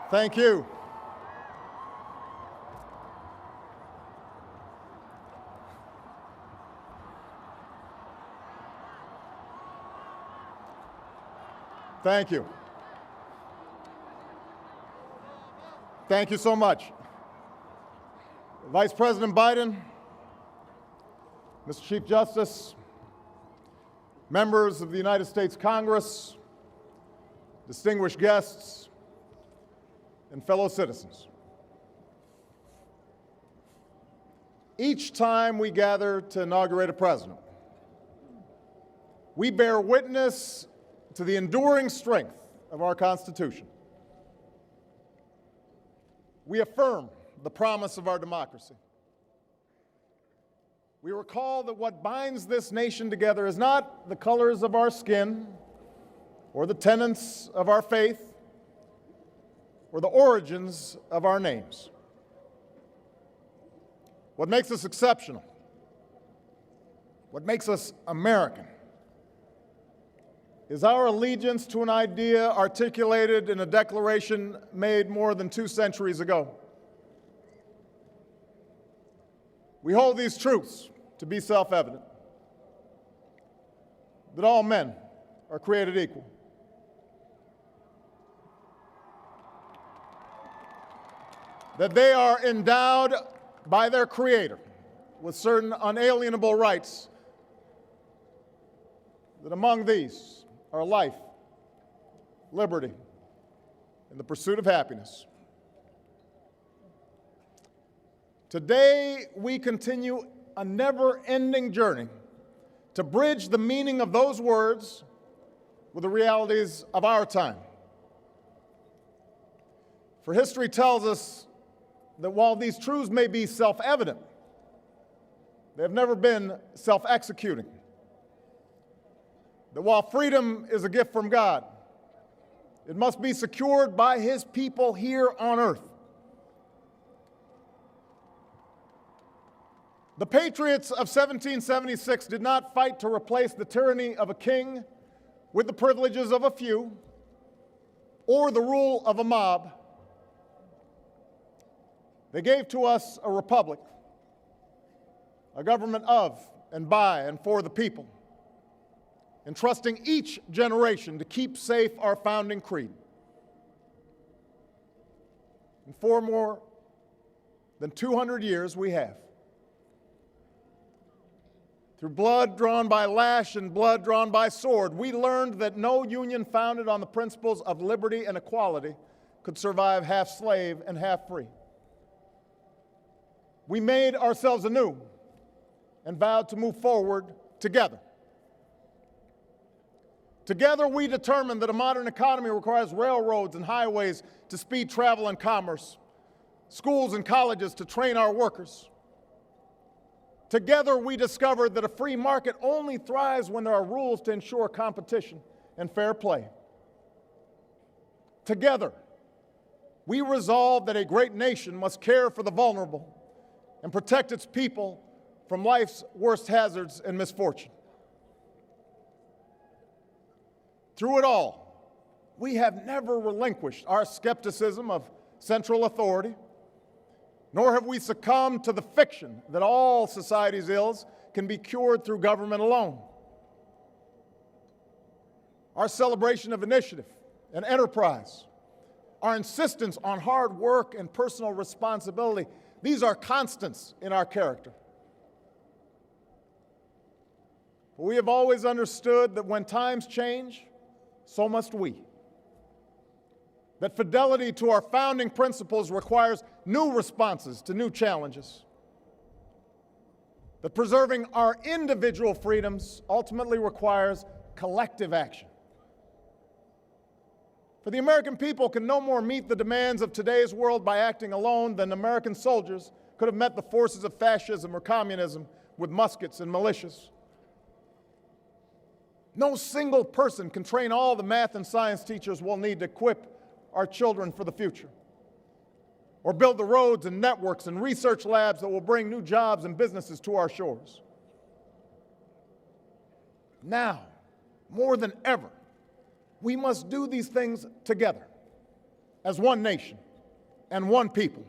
Thank you. Thank you. Thank you so much. Vice President Biden, Mr. Chief Justice, members of the United States Congress, distinguished guests, and fellow citizens. Each time we gather to inaugurate a president, we bear witness to the enduring strength of our Constitution. We affirm the promise of our democracy. We recall that what binds this nation together is not the colors of our skin or the tenets of our faith or the origins of our names. What makes us exceptional, what makes us American, is our allegiance to an idea articulated in a declaration made more than 2 centuries ago. We hold these truths to be self-evident, that all men are created equal, that they are endowed by their Creator with certain unalienable rights, that among these are life, liberty, and the pursuit of happiness. Today, we continue a never-ending journey to bridge the meaning of those words with the realities of our time. For history tells us that while these truths may be self-evident, they have never been self-executing. That while freedom is a gift from God, it must be secured by His people here on earth. The patriots of 1776 did not fight to replace the tyranny of a king with the privileges of a few or the rule of a mob. They gave to us a republic, a government of and by and for the people, entrusting each generation to keep safe our founding creed. And for more than 200 years we have. Through blood drawn by lash and blood drawn by sword, we learned that no union founded on the principles of liberty and equality could survive half slave and half free. We made ourselves anew and vowed to move forward together. Together, we determined that a modern economy requires railroads and highways to speed travel and commerce, schools and colleges to train our workers. Together, we discovered that a free market only thrives when there are rules to ensure competition and fair play. Together, we resolved that a great nation must care for the vulnerable and protect its people from life's worst hazards and misfortune. Through it all, we have never relinquished our skepticism of central authority, nor have we succumbed to the fiction that all society's ills can be cured through government alone. Our celebration of initiative and enterprise, our insistence on hard work and personal responsibility, these are constants in our character. But we have always understood that when times change, so must we. That fidelity to our founding principles requires new responses to new challenges. That preserving our individual freedoms ultimately requires collective action. For the American people can no more meet the demands of today's world by acting alone than American soldiers could have met the forces of fascism or communism with muskets and militias. No single person can train all the math and science teachers we'll need to equip our children for the future, or build the roads and networks and research labs that will bring new jobs and businesses to our shores. Now, more than ever, we must do these things together as one nation and one people.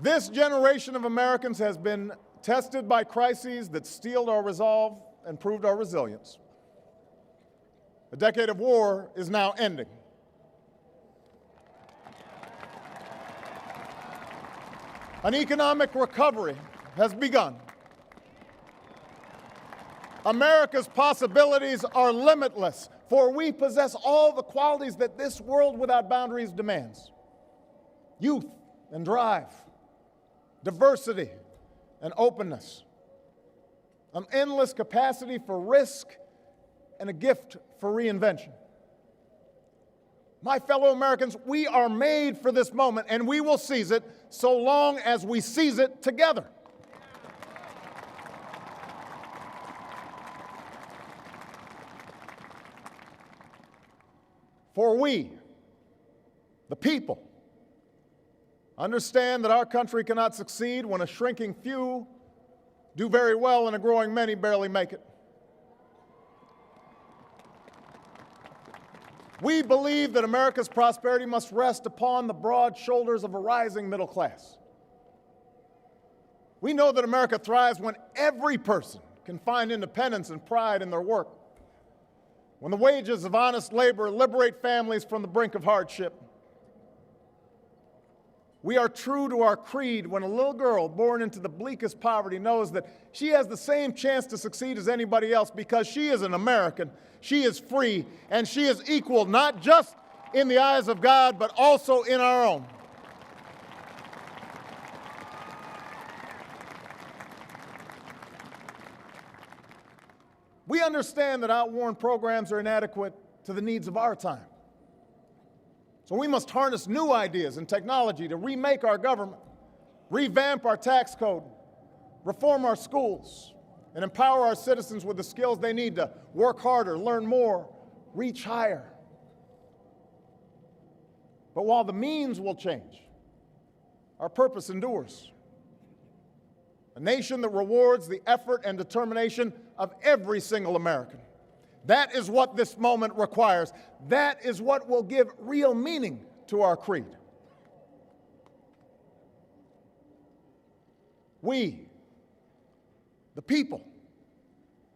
This generation of Americans has been tested by crises that steeled our resolve and proved our resilience. A decade of war is now ending. An economic recovery has begun. America's possibilities are limitless, for we possess all the qualities that this world without boundaries demands: youth and drive, diversity and openness, an endless capacity for risk, and a gift for reinvention. My fellow Americans, we are made for this moment, and we will seize it so long as we seize it together. For we, the people, understand that our country cannot succeed when a shrinking few do very well and a growing many barely make it. We believe that America's prosperity must rest upon the broad shoulders of a rising middle class. We know that America thrives when every person can find independence and pride in their work, when the wages of honest labor liberate families from the brink of hardship. We are true to our creed when a little girl born into the bleakest poverty knows that she has the same chance to succeed as anybody else because she is an American, she is free, and she is equal not just in the eyes of God, but also in our own. We understand that outworn programs are inadequate to the needs of our time. So we must harness new ideas and technology to remake our government, revamp our tax code, reform our schools, and empower our citizens with the skills they need to work harder, learn more, reach higher. But while the means will change, our purpose endures. A nation that rewards the effort and determination of every single American. That is what this moment requires. That is what will give real meaning to our creed. We, the people,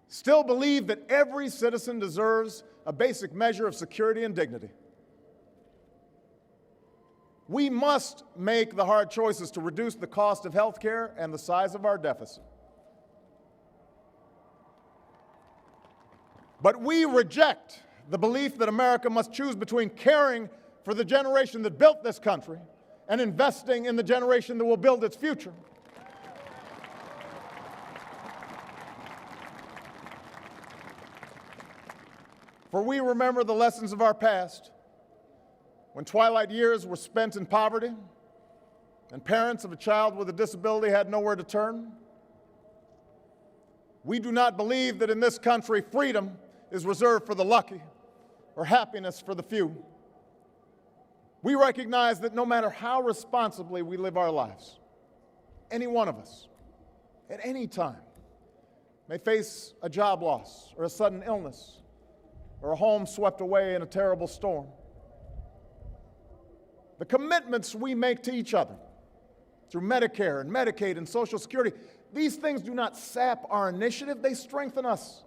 still believe that every citizen deserves a basic measure of security and dignity. We must make the hard choices to reduce the cost of health care and the size of our deficit. But we reject the belief that America must choose between caring for the generation that built this country and investing in the generation that will build its future. For we remember the lessons of our past, when twilight years were spent in poverty and parents of a child with a disability had nowhere to turn. We do not believe that in this country freedom is reserved for the lucky or happiness for the few. We recognize that no matter how responsibly we live our lives, any one of us, at any time, may face a job loss or a sudden illness or a home swept away in a terrible storm. The commitments we make to each other through Medicare and Medicaid and Social Security, these things do not sap our initiative, they strengthen us.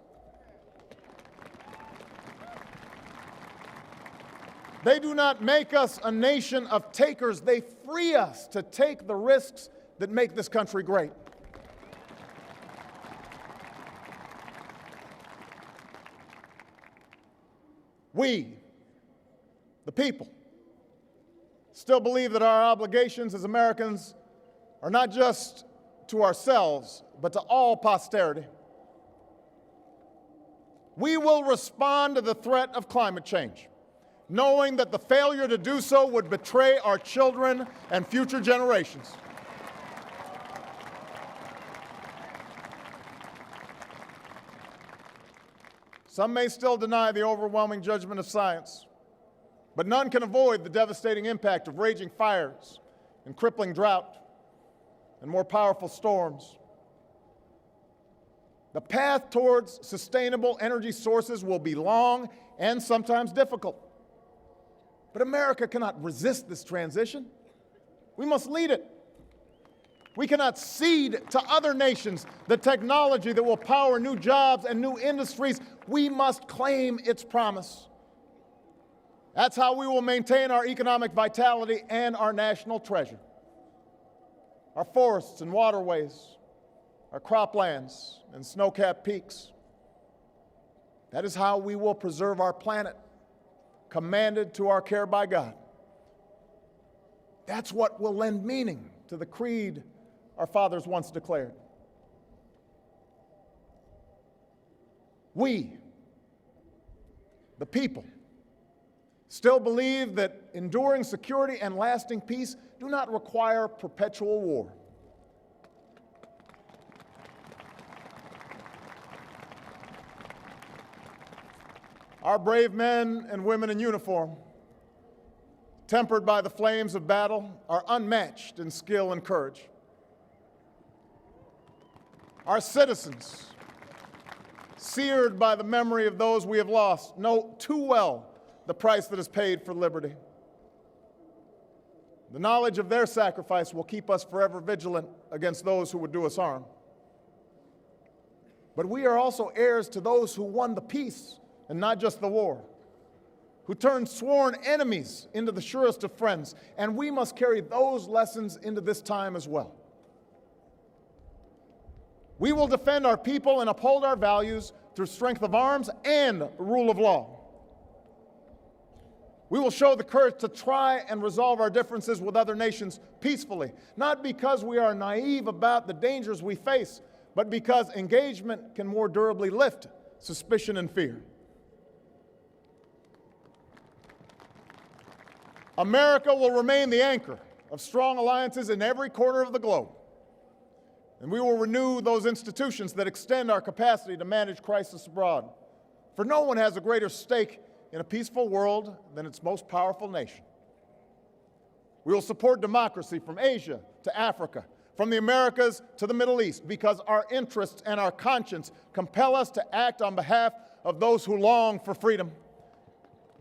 They do not make us a nation of takers, they free us to take the risks that make this country great. We, the people, still believe that our obligations as Americans are not just to ourselves, but to all posterity. We will respond to the threat of climate change, knowing that the failure to do so would betray our children and future generations. Some may still deny the overwhelming judgment of science, but none can avoid the devastating impact of raging fires and crippling drought and more powerful storms. The path towards sustainable energy sources will be long and sometimes difficult. But America cannot resist this transition. We must lead it. We cannot cede to other nations the technology that will power new jobs and new industries. We must claim its promise. That's how we will maintain our economic vitality and our national treasure. Our forests and waterways, our croplands and snow-capped peaks. That is how we will preserve our planet, commanded to our care by God. That's what will lend meaning to the creed our fathers once declared. We, the people, still believe that enduring security and lasting peace do not require perpetual war. Our brave men and women in uniform, tempered by the flames of battle, are unmatched in skill and courage. Our citizens, seared by the memory of those we have lost, know too well the price that is paid for liberty. The knowledge of their sacrifice will keep us forever vigilant against those who would do us harm. But we are also heirs to those who won the peace and not just the war, who turned sworn enemies into the surest of friends, and we must carry those lessons into this time as well. We will defend our people and uphold our values through strength of arms and rule of law. We will show the courage to try and resolve our differences with other nations peacefully, not because we are naive about the dangers we face, but because engagement can more durably lift suspicion and fear. America will remain the anchor of strong alliances in every corner of the globe. And we will renew those institutions that extend our capacity to manage crisis abroad. For no one has a greater stake in a peaceful world than its most powerful nation. We will support democracy from Asia to Africa, from the Americas to the Middle East, because our interests and our conscience compel us to act on behalf of those who long for freedom.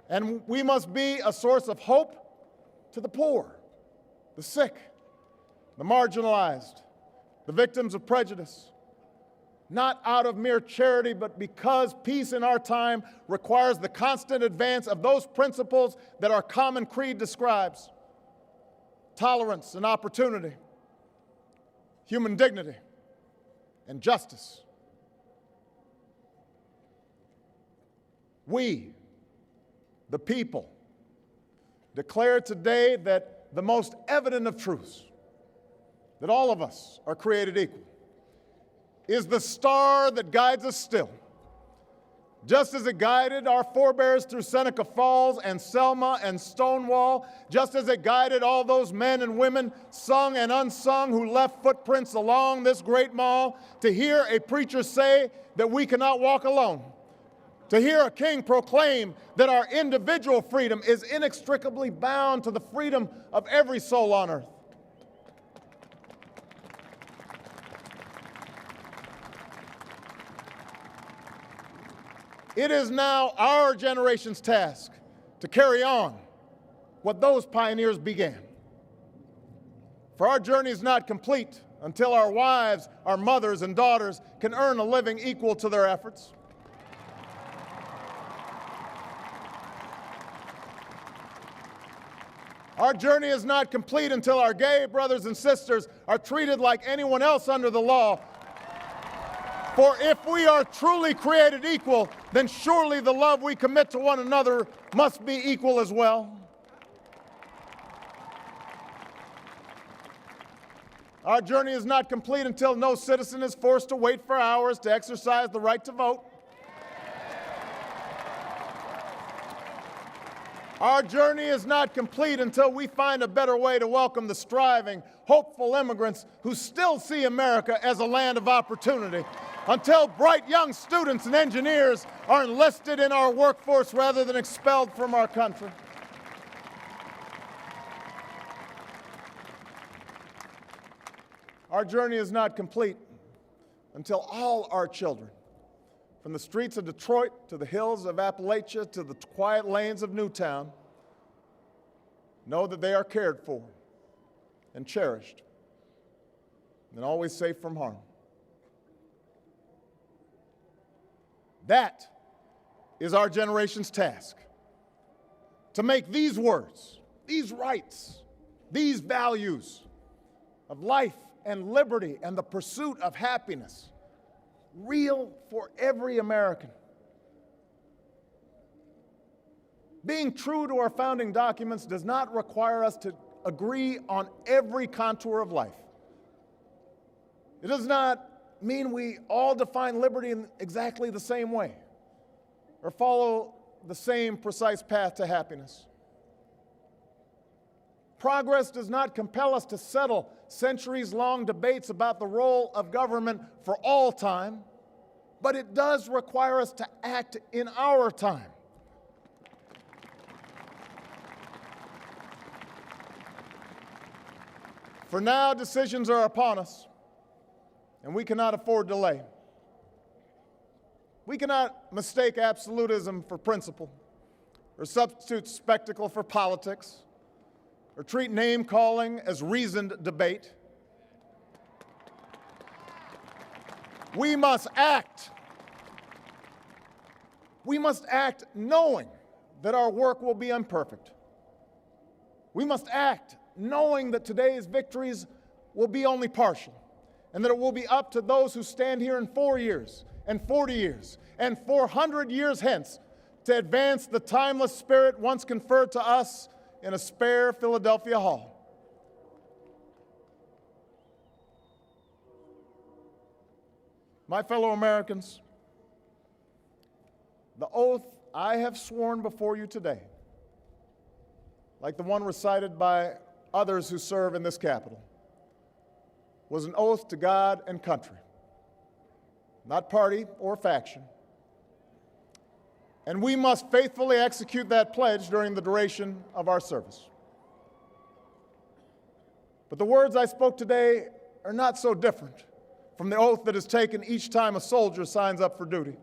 And we must be a source of hope to the poor, the sick, the marginalized, the victims of prejudice, not out of mere charity, but because peace in our time requires the constant advance of those principles that our common creed describes: tolerance and opportunity, human dignity, and justice. We, the people, declare today that the most evident of truths, that all of us are created equal, is the star that guides us still. Just as it guided our forebears through Seneca Falls and Selma and Stonewall, just as it guided all those men and women, sung and unsung, who left footprints along this great mall, to hear a preacher say that we cannot walk alone, to hear a king proclaim that our individual freedom is inextricably bound to the freedom of every soul on earth. It is now our generation's task to carry on what those pioneers began. For our journey is not complete until our wives, our mothers, and daughters can earn a living equal to their efforts. Our journey is not complete until our gay brothers and sisters are treated like anyone else under the law. For if we are truly created equal, then surely the love we commit to one another must be equal as well. Our journey is not complete until no citizen is forced to wait for hours to exercise the right to vote. Our journey is not complete until we find a better way to welcome the striving, hopeful immigrants who still see America as a land of opportunity, until bright young students and engineers are enlisted in our workforce rather than expelled from our country. Our journey is not complete until all our children, from the streets of Detroit to the hills of Appalachia to the quiet lanes of Newtown, know that they are cared for and cherished and always safe from harm. That is our generation's task, to make these words, these rights, these values of life and liberty and the pursuit of happiness real for every American. Being true to our founding documents does not require us to agree on every contour of life. It does not mean we all define liberty in exactly the same way or follow the same precise path to happiness. Progress does not compel us to settle centuries-long debates about the role of government for all time, but it does require us to act in our time. For now, decisions are upon us, and we cannot afford delay. We cannot mistake absolutism for principle, or substitute spectacle for politics, or treat name-calling as reasoned debate. We must act. We must act knowing that our work will be imperfect. We must act knowing that today's victories will be only partial, and that it will be up to those who stand here in 4 years, and 40 years, and 400 years hence to advance the timeless spirit once conferred to us in a spare Philadelphia hall. My fellow Americans, the oath I have sworn before you today, like the one recited by others who serve in this Capitol, was an oath to God and country, not party or faction. And we must faithfully execute that pledge during the duration of our service. But the words I spoke today are not so different from the oath that is taken each time a soldier signs up for duty,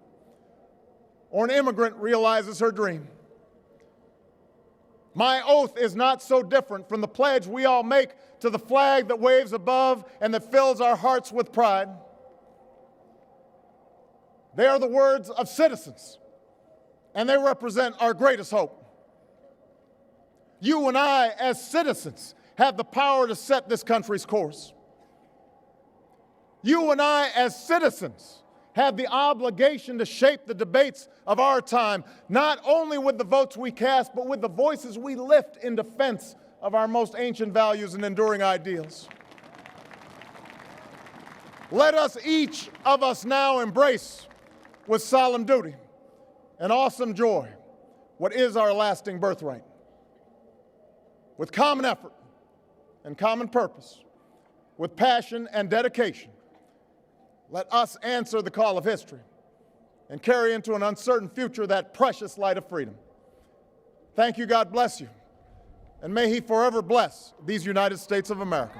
or an immigrant realizes her dream. My oath is not so different from the pledge we all make to the flag that waves above and that fills our hearts with pride. They are the words of citizens, and they represent our greatest hope. You and I, as citizens, have the power to set this country's course. You and I, as citizens, have the obligation to shape the debates of our time, not only with the votes we cast, but with the voices we lift in defense of our most ancient values and enduring ideals. Let us, each of us now, embrace with solemn duty and awesome joy what is our lasting birthright. With common effort and common purpose, with passion and dedication, let us answer the call of history and carry into an uncertain future that precious light of freedom. Thank you, God bless you, and may He forever bless these United States of America.